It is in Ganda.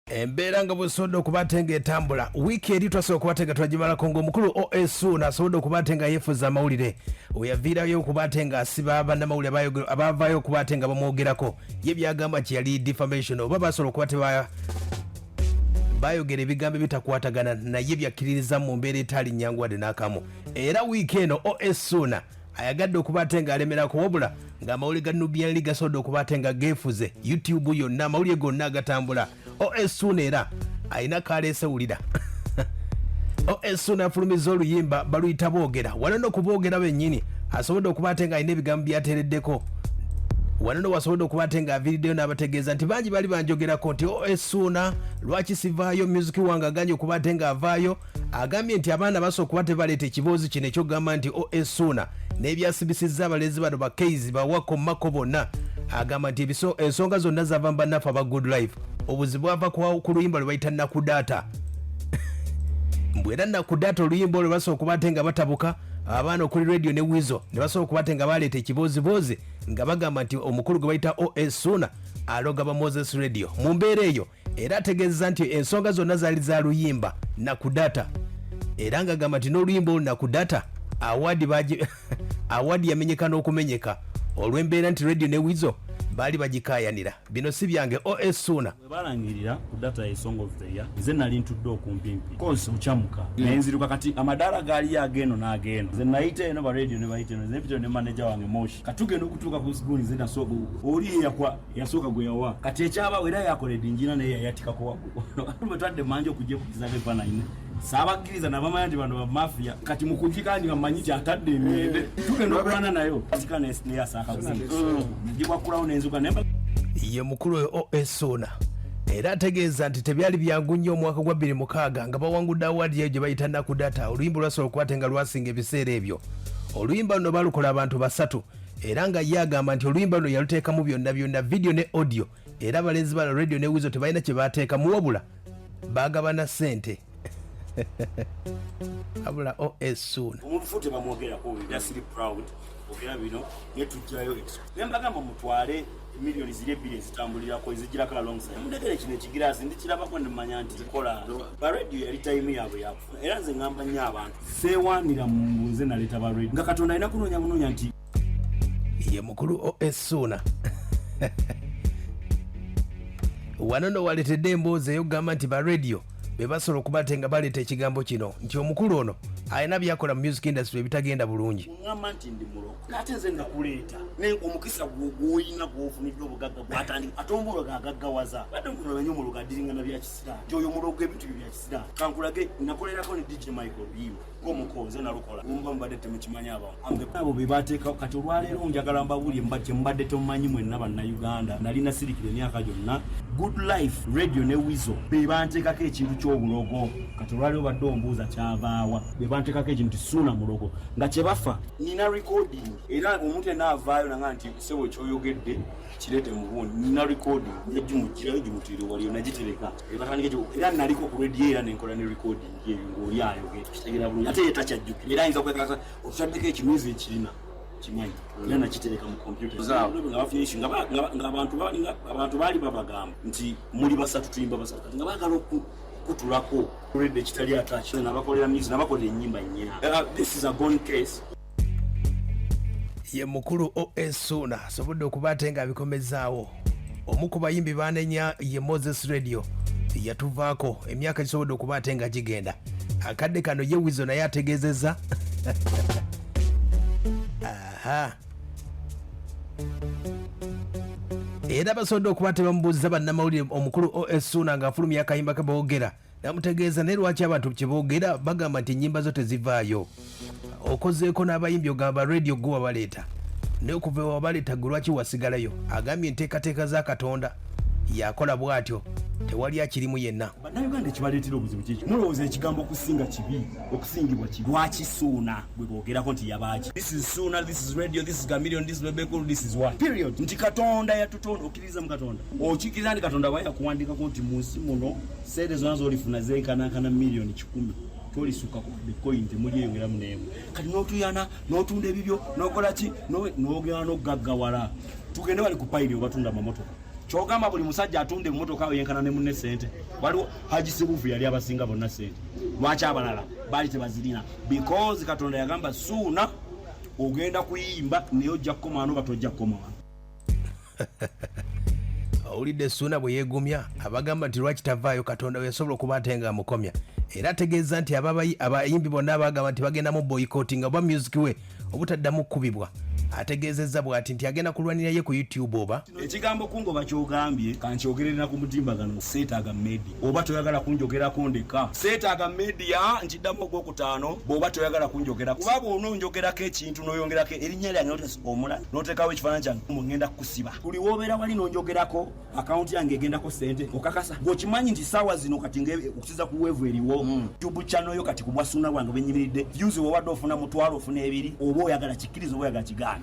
embeera nga bwesobodde okubatenga etambula wiiki eri twasobola okubatenga twagimalako ng'omukulu O.S Suuna asobodde okubatenga yeefuza amawulire weyaviirayo okubatenga asiba bannamawulire abaavaayo okubatenga bamwogerako ye byagamba kye yali defamation oba basobola okuba bayogera ebigambo ebitakwatagana naye byakkiririza mu mbeera etaali nnyangu wadde n'akamu era wiiki eno O.S Suuna ayagadde okubatenga alemerako wabula ng'amawulire ga Nubian League gasobodde okubatenga geefuze YouTube yonna amawulire gonna agatambula O.S Suuna era alina kaleesewulira O.S Suuna afulumiza oluyimba baluyita boogera wano n'okuboogera bennyini asobodde okubatenga alina ebigambo byateereddeko wano no wasobodde okubatenga aviiriddeyo n'abategeeza nti bangi bali banjogerako nti O.S Suuna lwaki sivaayo music wange aganye okubatenga avaayo agambye nti abaana basobola okuba tebaleeta ekiboozi kino ekyogamba nti O.S Suuna n'ebyasibisizza abalezi bano bakeizi bawako mako bonna agamba nti ensonga zonna zava mbannaffe aba Goodlife obuzibu bwava ku luyimba lwe bayita nakudata mbwera nakudata oluyimba olwo basobola okubatenga batabuka abaana okuli radio ne Weasel ne basobola okubatenga baleeta ekiboozibozi nga bagamba nti omukulu gwe bayita O.S Suuna aloga ba Moses radio mu mbeera eyo era ategeeza nti ensonga zonna zaali za luyimba nakudata era nga agamba nti n'oluyimba olu nakudata awadi yamenyeka n'okumenyeka olw'embeera nti radio ne Weasel baali bagikayanira bino si byange O.S Suuna balangirira ku data ya song of the year nze nali ntudde okumpimpi kozi uchamuka nenziruka kati amadala gaali ageno n'ageno nze nayita eno ba radio ne bayita eno nze mpita ne manager wange Moshi katugenda okutuuka ku siguni nze nasoga oli yasooka gwe yawa kati ekyaba era yakola edinjina naye yatikako bwe twadde manje okujja kukizabe efaananyi saabakiriza nabamanya nti bano bamafia kati mukujika ndi bamanyi kyatadde emyende tugenda okulwana nayo kika neyasaaka njikwakulawo nenzuka nemba ye mukulu oyo O.S Suuna era ategeeza nti tebyali byangu nnyo omwaka gwa 2006 nga bawangudde awadi eyo gye bayita nakudata oluyimba lwasobola okubatenga lwasinga ebiseera ebyo oluyimba luno balukola abantu basatu era nga ye agamba nti oluyimba luno yaluteekamu byonna video ne audio era abalenzi bano radio ne Weasel tebalina kye baateekamu wabula baagabana ssente abula O.S Suuna omuntu futi bamwogerako yasiri proud ogera bino netujjayo nembagamba mutwale milioni ziri ebbiri ezitambulirako ezigirako alongside mundekere kino ekigiraasi ndikirabako ndimanya nti kola baradio yali time yaabwe yakufuna era nze ngamba nnyo abantu seewaanira munze naleeta baradio nga katonda alina kunoonya nti ye mukulu O.S Suuna wano no waleetedde emboozi ey'okugamba nti baradio be basobola okubatenga baleeta ekigambo kino nti omukulu ono alina byakola mu music industry ebitagenda bulungi ngamba nti ndi mulogo ate nze ngakuleeta omukisa gwoyina gwofunidde obugagga bwatandika ate omulogo gagaggawaza badde nkunolanyo omulogo adiringana byakisiraamu nti oyo omulogo ebintu byo byakisiraamu kankulage nakolerako ne DJ Michael Biyo ng'omukoze nalukola mumba mbadde temukimanyi abo be bateekawo kati olwaleero njagala mbabulye mbadde tomumanyi mwenna bannayuganda nalina sirikira emyaka gyonna Goodlife radio ne Weasel be banteekako ekintu ky'obulogo kati olwaleero badde ombuuza kyavaawa be banteekako ekintu Suuna mulogo nga kyebafa nina recording era omuntu enaavaayo nanga nti sebo ekyoyogedde kireete mubuuni nina recording yagimugirayo gimutire waliyo nagitereka era naliko ku radio era nenkola ne recording eyo ng'oli ayogedde kitegera bulungi ate yetakyajjukira era ayinza kwekakasa okutaddeko ekimizi ekirina kimanyi era nakitereka mu kompyuta ng'abantu baali babagamba nti muli basatu tuyimba basatu kati nga baagala kutulako redde kitali ataki nabakolera music nabakola ennyimba nnya this is a gone case ye mukulu O.S Suuna asobodde okubatenga abikomezaawo omu ku bayimbi banenya ye Moses radio yatuvaako emyaka gisobodde okubatenga gigenda akadde kano ye Weasel naye ategeezezza aha era basobodde okuba bamubuuziza bannamawulire omukulu O.S Suuna ng'afulumya akayimba ke boogera namutegeeza naye lwaki abantu kyeboogera bagamba nti ennyimba zo tezivaayo okozeeko n'abayimbi ogamba radio gwe wabaleeta naye okuva wabaleeta gwe lwaki wasigalayo agambye enteekateeka za Katonda yakola bw'atyo tewali akirimu yenna bannayuganda ekibaleetera obuzibu kiki mulowooza ekigambo okusinga kibi okusingibwa kibi lwaki Suuna bwe boogerako nti yabaaki this is Suuna this is radio this is Gamillion this is Bebekulu this is what period nti Katonda yatutonda okkiriza mu Katonda okikiriza nti Katonda bayakuwandikako nti mu nsi muno seede zonna z'olifuna zenkanankana miliyoni 10 tolisuka ku bitcoin temuli eyongera munemu kati n'otuyana n'otunda ebibyo n'okola ki n'ogera n'ogaggawala tugende bali ku payiri obatunda amamotoka kyogamba buli musajja atunde emmotoka awo yenkana ne munne ssente. Waliwo Haji Sebufu yali abasinga bonna ssente. Lwaki abalala baali tebazirina? Because Katonda yagamba Suuna ogenda kuyimba naye ojja kukoma wano batojja kukoma wano. Owulidde Suuna bwe yeegumya abagamba nti lwaki tavaayo Katonda weesobola okuba ate nga amukomya. Era ategeeza nti abayimbi bonna abagamba nti bagenda mu boycotting oba music we obutaddamu kkubibwa. Ategeezezza bw'ati nti agenda kulwanira ye ku YouTube oba. Ekigambo kungoba kyogambye kankyogerera ku mutimbagano seetaaga media. Oba toyagala kunjogerako ndeka. Seetaaga media nkiddamu ogwokutaano bw'oba toyagala kunjogerako. Kuba bw'ononjogerako ekintu n'oyongerako erinnya lyange omula n'oteekawo ekifaananyi kyange ngenda kukusiba. Buli w'obeera wali n'onjogerako akawunti yange egendako ssente okakasa. Bw'okimanyi nti ssaawa zino kati okusiza ku weevu eriwo. YouTube channel yo kati ku bwa Suuna bwange benyimiridde. Views obadde ofuna 2,000 ofuna 2 oba oyagala kikkiriza oba oyagala kigaana.